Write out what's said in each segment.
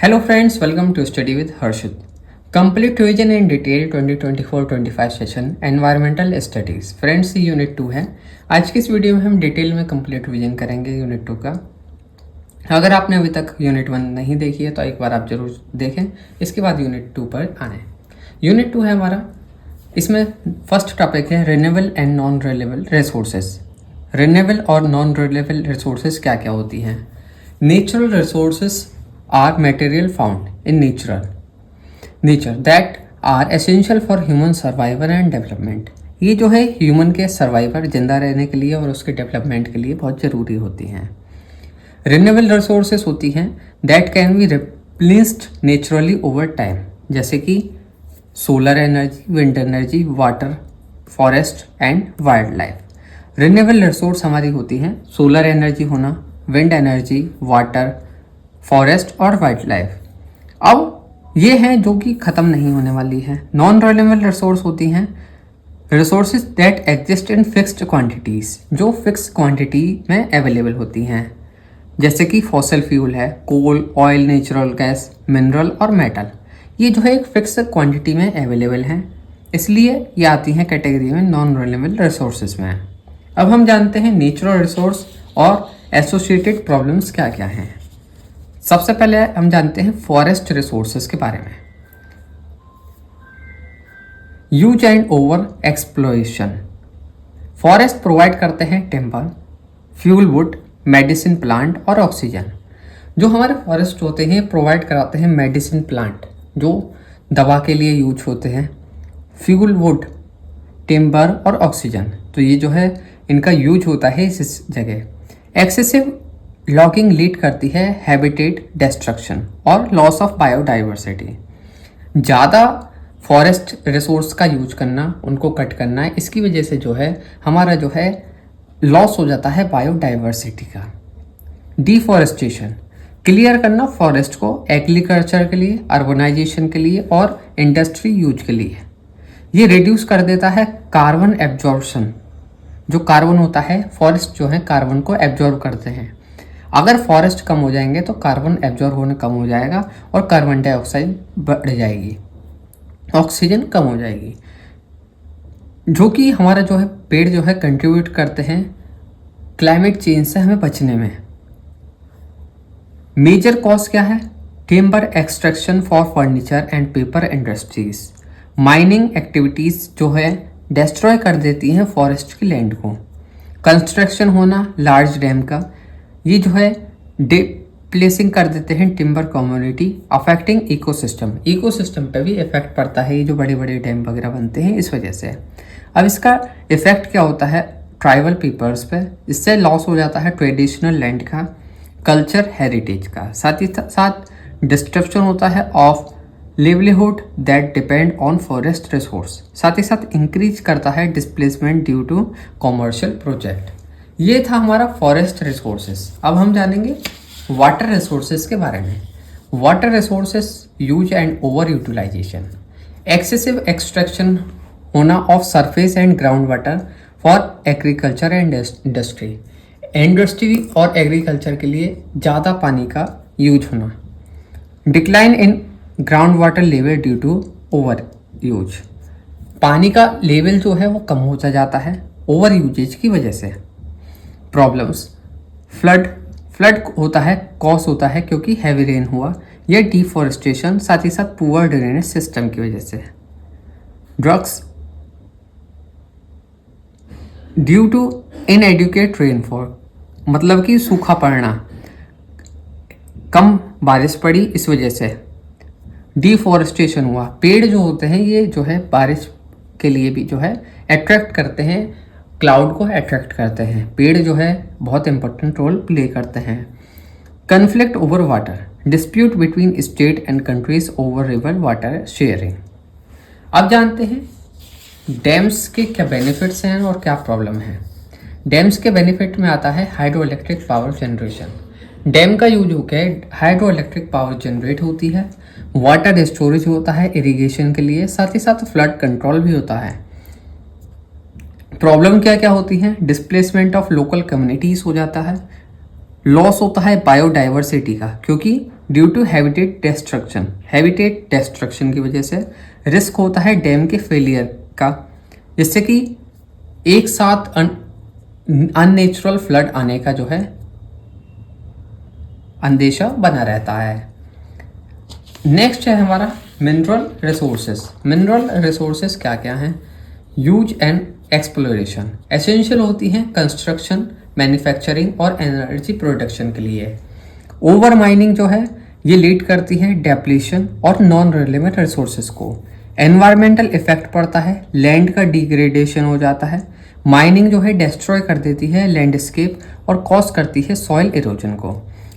Hello friends, welcome to Study with Harshit. Complete revision in detail 2024-25 session environmental studies. Friends ये unit 2 है। आज की इस video में हम डिटेल में कंप्लीट रिविजन करेंगे यूनिट 2 का। अगर आपने अभी तक यूनिट 1 नहीं देखी है तो एक बार आप जरूर देखें, इसके बाद यूनिट 2 पर आए। यूनिट 2 है हमारा, इसमें फर्स्ट टॉपिक है renewable and non renewable resources. Renewable और नॉन रिन्यूएबल रिसोर्सेज क्या क्या होती हैं। Natural resources are material found in nature that are essential for human survival and development। ये जो है ह्यूमन के सर्वाइवर जिंदा रहने के लिए और उसके डेवलपमेंट के लिए बहुत ज़रूरी होती हैं। रिन्यूएबल रिसोर्सेज होती हैं that can be replaced naturally over time, जैसे कि solar energy, wind energy, water, forest and wild life. Renewable resource हमारी होती हैं सोलर एनर्जी होना, विंड एनर्जी, वाटर, फॉरेस्ट और वाइल्ड लाइफ। अब ये हैं जो कि ख़त्म नहीं होने वाली है। नॉन रिन्यूएबल रिसोर्स होती हैं resources that exist in fixed quantities, जो फिक्स क्वांटिटी में अवेलेबल होती हैं, जैसे कि फॉसिल फ्यूल है, कोल, ऑयल, नेचुरल गैस, मिनरल और मेटल। ये जो है एक फिक्स क्वांटिटी में अवेलेबल हैं, इसलिए ये आती हैं कैटेगरी में नॉन रिन्यूएबल रिसोर्सेज में। अब हम जानते हैं नेचुरल रिसोर्स और एसोसिएटेड प्रॉब्लम्स क्या क्या हैं। सबसे पहले हम जानते हैं फॉरेस्ट रिसोर्सेज के बारे में। Use and over exploration. Forest provide करते हैं timber, fuel wood, medicine plant और ऑक्सीजन। जो हमारे फॉरेस्ट होते हैं प्रोवाइड कराते हैं मेडिसिन प्लांट जो दवा के लिए यूज होते हैं, फ्यूल वुड, टिम्बर और ऑक्सीजन। तो ये जो है इनका यूज होता है इस जगह। एक्सेसिव लॉगिंग लीड करती है हैबिटेट डिस्ट्रक्शन और लॉस ऑफ बायोडाइवर्सिटी। ज़्यादा फॉरेस्ट रिसोर्स का यूज करना, उनको कट करना, इसकी वजह से जो है हमारा जो है लॉस हो जाता है बायोडाइवर्सिटी का। डिफॉरेस्टेशन, क्लियर करना फॉरेस्ट को एग्रीकल्चर के लिए, अर्बनाइजेशन के लिए और इंडस्ट्री यूज के लिए। ये रिड्यूस कर देता है कार्बन एब्जॉर्प्शन। जो कार्बन होता है, फॉरेस्ट जो है कार्बन को एब्जॉर्ब करते हैं। अगर फॉरेस्ट कम हो जाएंगे तो कार्बन एब्जॉर्ब होना कम हो जाएगा और कार्बन डाइऑक्साइड बढ़ जाएगी, ऑक्सीजन कम हो जाएगी, जो कि हमारा जो है पेड़ जो है कंट्रीब्यूट करते हैं क्लाइमेट चेंज से हमें बचने में। मेजर कॉज क्या है? Timber extraction for furniture and paper industries. Mining activities जो है डिस्ट्रॉय कर देती हैं फॉरेस्ट की लैंड को। कंस्ट्रक्शन होना लार्ज डैम का, ये जो है डिप्लेसिंग कर देते हैं टिम्बर कम्युनिटी, अफेक्टिंग इकोसिस्टम पे भी इफेक्ट पड़ता है। ये जो बड़े बड़े डैम वगैरह बनते हैं इस वजह से। अब इसका इफेक्ट क्या होता है ट्राइबल पीपल्स पे, इससे लॉस हो जाता है ट्रेडिशनल लैंड का, कल्चर हेरिटेज का। साथ ही साथ डिस्ट्रप्शन होता है of livelihood that depend on forest resource. साथ ही साथ इंक्रीज करता है displacement due to commercial project. ये था हमारा फॉरेस्ट रिसोर्सेज। अब हम जानेंगे वाटर रिसोर्सेज के बारे में। Water resources use and over utilization. Excessive extraction होना of surface and ground water for agriculture and industry और एग्रीकल्चर के लिए ज़्यादा पानी का यूज होना। Decline in ground water level due to over use. पानी का लेवल जो है वो कम होता जाता है ओवर यूजेज की वजह से। प्रॉब्लम्स, फ्लड होता है, कॉज होता है क्योंकि हैवी रेन हुआ, या डिफॉरेस्टेशन, साथ ही साथ पुअर ड्रेनेज सिस्टम की वजह से। Droughts due to inadequate rainfall, मतलब कि सूखा पड़ना, कम बारिश पड़ी इस वजह से। डिफॉरेस्टेशन हुआ, पेड़ जो होते हैं ये जो है बारिश के लिए भी जो है अट्रैक्ट करते हैं, क्लाउड को अट्रैक्ट करते हैं। पेड़ जो है बहुत इंपॉर्टेंट रोल प्ले करते हैं। Conflict over water, dispute between state and countries over river water sharing. अब जानते हैं डैम्स के क्या बेनिफिट्स हैं और क्या प्रॉब्लम है। डैम्स के बेनिफिट में आता है hydro electric power generation. Dam का यूज होकर हाइड्रो इलेक्ट्रिक पावर जनरेट होती है, वाटर स्टोरेज होता है इरिगेशन के लिए, साथ ही साथ फ्लड कंट्रोल भी होता है। प्रॉब्लम क्या क्या होती हैं? डिस्प्लेसमेंट ऑफ लोकल कम्युनिटीज़ हो जाता है, लॉस होता है बायोडाइवर्सिटी का, क्योंकि due to habitat destruction, habitat destruction की वजह से रिस्क होता है डैम के फेलियर का, जिससे कि एक साथ अननेचुरल फ्लड आने का जो है अंदेशा बना रहता है। नेक्स्ट है हमारा मिनरल रिसोर्सेस। मिनरल रिसोर्सेस क्या क्या हैं? यूज एंड एक्सप्लोरेशन, एसेंशियल होती हैं कंस्ट्रक्शन, मैन्युफैक्चरिंग और एनर्जी प्रोडक्शन के लिए। ओवर माइनिंग जो है ये लीड करती है डेप्लीशन और नॉन रिलेवेंट रिसोर्सेज को। एनवायरमेंटल इफेक्ट पड़ता है, लैंड का डिग्रेडेशन हो जाता है। माइनिंग जो है डिस्ट्रॉय कर देती है लैंडस्केप और कॉज करती है सॉइल इरोजन को।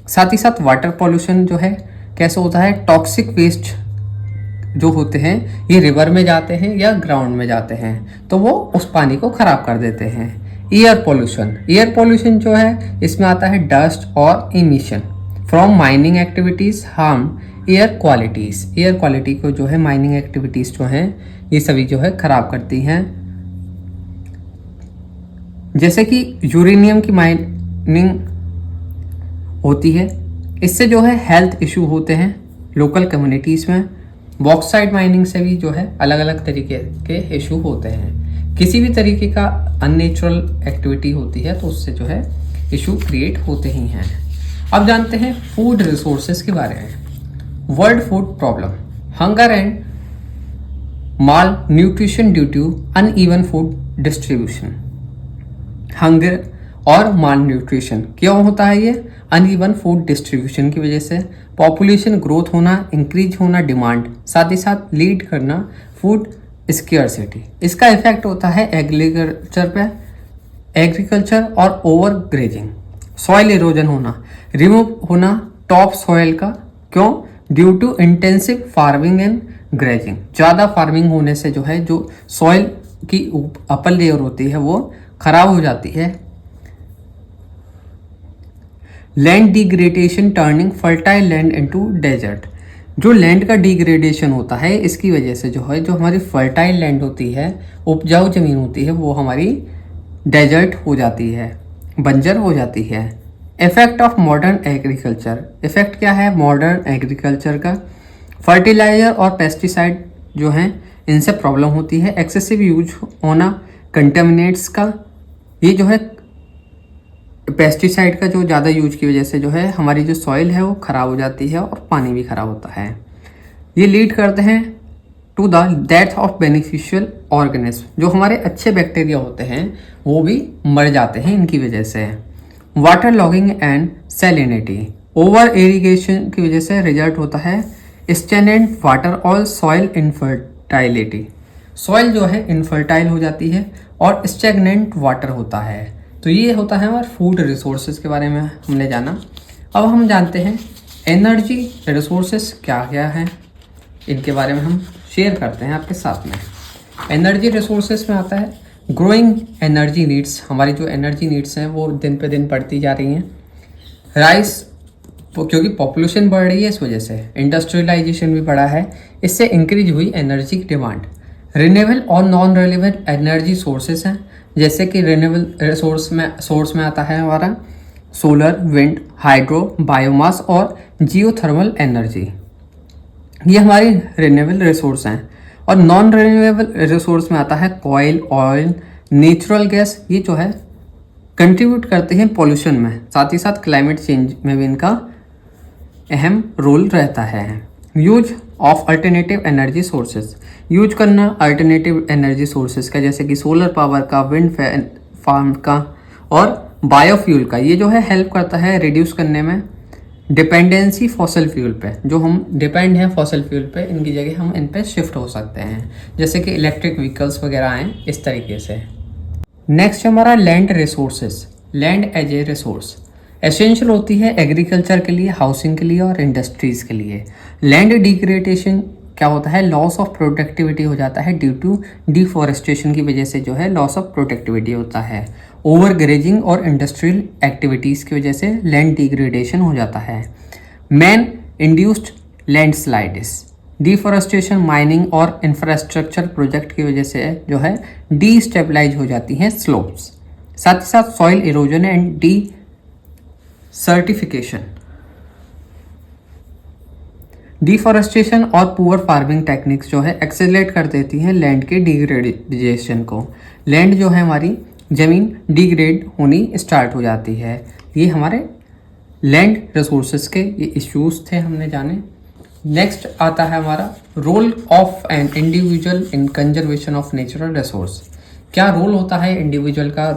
साथ ही साथ वाटर पॉल्यूशन जो है कैसे होता है? टॉक्सिक वेस्ट जो होते हैं ये रिवर में जाते हैं या ग्राउंड में जाते हैं, तो वो उस पानी को खराब कर देते हैं। एयर पोल्यूशन, एयर पोल्यूशन जो है इसमें आता है डस्ट और emission from mining activities harm air qualities. Air quality को जो है माइनिंग एक्टिविटीज जो हैं ये सभी जो है खराब करती हैं। जैसे कि यूरेनियम की माइनिंग होती है, इससे जो है हेल्थ इशू होते हैं लोकल कम्युनिटीज़ में। बॉक्साइट माइनिंग से भी जो है अलग अलग तरीके के इशू होते हैं। किसी भी तरीके का अननेचुरल एक्टिविटी होती है तो उससे जो है इशू क्रिएट होते ही हैं। अब जानते हैं फूड रिसोर्सेज के बारे में। World food problem, hunger and malnutrition due to uneven food distribution. Hunger और माल न्यूट्रिशन क्यों होता है? ये अनइवन फूड डिस्ट्रीब्यूशन की वजह से। पॉपुलेशन ग्रोथ होना, इंक्रीज होना डिमांड, साथ ही साथ लीड करना फूड स्केर्सिटी। इसका इफेक्ट होता है एग्रीकल्चर पे, एग्रीकल्चर और ओवर ग्रेजिंग। सॉइल इरोजन होना, रिमूव होना टॉप सॉइल का, क्यों? Due to intensive farming and grazing. ज़्यादा फार्मिंग होने से जो है जो सॉइल की अपर लेयर होती है वो खराब हो जाती है। Land degradation turning fertile land into desert. जो लैंड का डिग्रेडेशन होता है इसकी वजह से जो है जो हमारी फर्टाइल लैंड होती है, उपजाऊ जमीन होती है, वो हमारी डेजर्ट हो जाती है, बंजर हो जाती है। Effect of modern agriculture, effect क्या है मॉडर्न एग्रीकल्चर का? फर्टिलाइजर और पेस्टिसाइड जो हैं इनसे प्रॉब्लम होती है। एक्सेसिव यूज होना कंटेमिनेट्स का, ये जो है पेस्टिसाइड का जो ज़्यादा यूज की वजह से जो है हमारी जो सॉइल है वो ख़राब हो जाती है और पानी भी ख़राब होता है। ये लीड करते हैं to the death of beneficial organism. जो हमारे अच्छे बैक्टीरिया होते हैं वो भी मर जाते हैं इनकी वजह से। Water logging and salinity, over irrigation की वजह से रिजल्ट होता है स्टेनेंट वाटर और सॉइल इनफर्टाइलिटी। सॉइल जो है इनफर्टाइल हो जाती है और स्टेगनेंट वाटर होता है। तो ये होता है हमारे फूड रिसोर्सेज के बारे में हमने जाना। अब हम जानते हैं एनर्जी रिसोर्सेज क्या क्या हैं, इनके बारे में हम शेयर करते हैं आपके साथ में। एनर्जी रिसोर्सेज में आता है ग्रोइंग एनर्जी नीड्स। हमारी जो एनर्जी नीड्स हैं वो दिन पे दिन बढ़ती जा रही हैं। राइस, क्योंकि पॉपुलेशन बढ़ रही है इस वजह से, इंडस्ट्रियलाइजेशन भी बढ़ा है, इससे इंक्रीज हुई एनर्जी की डिमांड। रिन्यूएबल और नॉन रिन्यूएबल एनर्जी सोर्सेज हैं, जैसे कि रिन्यूएबल सोर्स में आता है हमारा सोलर, विंड, हाइड्रो, बायोमास और जियोथर्मल एनर्जी। ये हमारी रिन्यूएबल रिसोर्स हैं। और नॉन रिन्यूएबल रिसोर्स में आता है कोयल, ऑयल, नेचुरल गैस। ये जो है कंट्रीब्यूट करते हैं पॉल्यूशन में, साथ ही साथ क्लाइमेट चेंज में भी इनका अहम रोल रहता है। Use of alternative energy sources, use करना अल्टरनेटिव एनर्जी सोर्सेज का, जैसे कि सोलर पावर का, विंड फार्म का और बायोफ्यूल का। ये जो है हेल्प करता है रिड्यूस करने में डिपेंडेंसी फॉसल फ्यूल पे। जो हम डिपेंड हैं फॉसल फ्यूल पे, इनकी जगह हम इन पे शिफ्ट हो सकते हैं, जैसे कि इलेक्ट्रिक व्हीकल्स वगैरह आएँ इस तरीके से। नेक्स्ट हमारा land resources. Land as a resource essential होती है एग्रीकल्चर के लिए, हाउसिंग के लिए और इंडस्ट्रीज़ के लिए। लैंड डिग्रेडेशन क्या होता है? लॉस ऑफ प्रोडक्टिविटी हो जाता है ड्यू टू डिफॉरेस्टेशन की वजह से जो है लॉस ऑफ प्रोडक्टिविटी होता है। ओवर ग्रेजिंग और इंडस्ट्रियल एक्टिविटीज़ की वजह से लैंड डिग्रेडेशन हो जाता है। Man induced landslides, deforestation, mining और इंफ्रास्ट्रक्चर प्रोजेक्ट की वजह से जो है डीस्टेबलाइज हो जाती हैं स्लोप्स। साथ ही साथ soil erosion and D certification, deforestation और पुअर फार्मिंग टेक्निक्स जो है एक्सेलरेट कर देती हैं लैंड के डिग्रेडेशन को। लैंड जो है हमारी ज़मीन डिग्रेड होनी स्टार्ट हो जाती है। ये हमारे लैंड रिसोर्सेज के ये इश्यूज थे, हमने जाने। नेक्स्ट आता है हमारा role of an individual in conservation of natural resource. क्या रोल होता है इंडिविजुअल का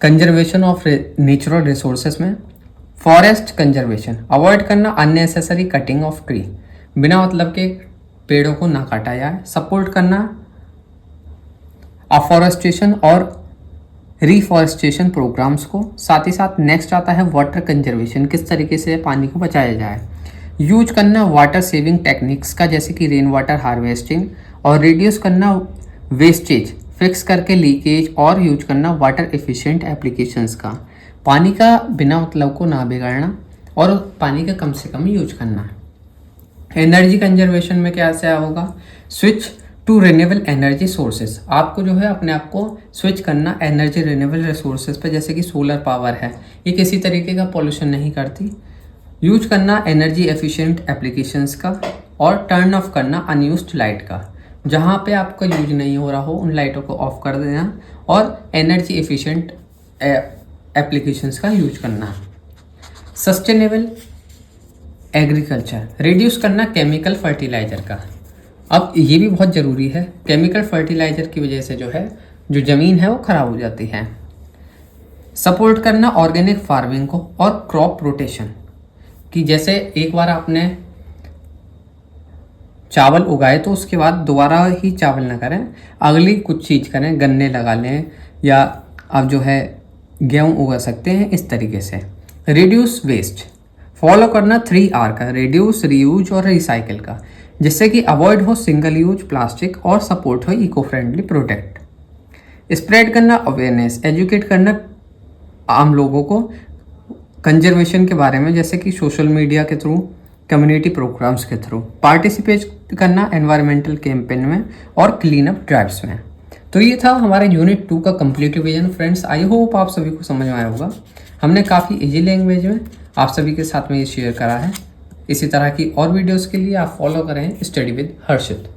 कंजर्वेशन ऑफ नेचुरल रिसोर्सेज में? फॉरेस्ट कंजर्वेशन, अवॉइड करना अननेसेसरी कटिंग ऑफ ट्री, बिना मतलब के पेड़ों को ना काटा जाए। सपोर्ट करना अफॉरेस्टेशन और रिफॉरेस्टेशन प्रोग्राम्स को। साथ ही साथ नेक्स्ट आता है वाटर कंजर्वेशन, किस तरीके से पानी को बचाया जाए। यूज करना वाटर सेविंग टेक्निक्स का, जैसे कि रेन वाटर हार्वेस्टिंग, और रिड्यूस करना वेस्टेज, फिक्स करके लीकेज, और यूज करना वाटर एफिशिएंट एप्लीकेशंस का। पानी का बिना मतलब को ना बिगाड़ना और पानी का कम से कम यूज करना। एनर्जी कंजर्वेशन में क्या से होगा? Switch to renewable energy sources, आपको जो है अपने आप को स्विच करना एनर्जी रिन्यूएबल रिसोर्सेज पे, जैसे कि सोलर पावर है, ये किसी तरीके का पॉल्यूशन नहीं करती। यूज करना एनर्जी एफिशिएंट एप्लीकेशंस का, और टर्न ऑफ करना अनयूज्ड लाइट का, जहाँ पे आपका यूज नहीं हो रहा हो उन लाइटों को ऑफ कर देना, और एनर्जी एफिशिएंट एप्लीकेशंस का यूज करना। सस्टेनेबल एग्रीकल्चर, रिड्यूस करना केमिकल फर्टिलाइजर का। अब ये भी बहुत ज़रूरी है, केमिकल फर्टिलाइजर की वजह से जो है जो ज़मीन है वो ख़राब हो जाती है। सपोर्ट करना ऑर्गेनिक फार्मिंग को और क्रॉप रोटेशन, कि जैसे एक बार आपने चावल उगाए तो उसके बाद दोबारा ही चावल ना करें, अगली कुछ चीज़ करें, गन्ने लगा लें या आप जो है गेहूँ उगा सकते हैं, इस तरीके से। रिड्यूस वेस्ट, फॉलो करना 3R का, रिड्यूस, रीयूज और रिसाइकिल का, जिससे कि अवॉइड हो सिंगल यूज प्लास्टिक और सपोर्ट हो इको फ्रेंडली प्रोडक्ट। स्प्रेड करना अवेयरनेस, एजुकेट करना आम लोगों को कंजर्वेशन के बारे में, जैसे कि सोशल मीडिया के थ्रू, कम्युनिटी प्रोग्राम्स के थ्रू। पार्टिसिपेट करना एनवायरमेंटल कैंपेन में और क्लीन अप ड्राइव्स में। तो ये था हमारे यूनिट 2 का complete revision. Friends, I hope आप सभी को समझ में आया होगा। हमने काफ़ी इजी लैंग्वेज में आप सभी के साथ में ये शेयर करा है। इसी तरह की और वीडियोस के लिए आप फॉलो करें स्टडी विद हर्षित।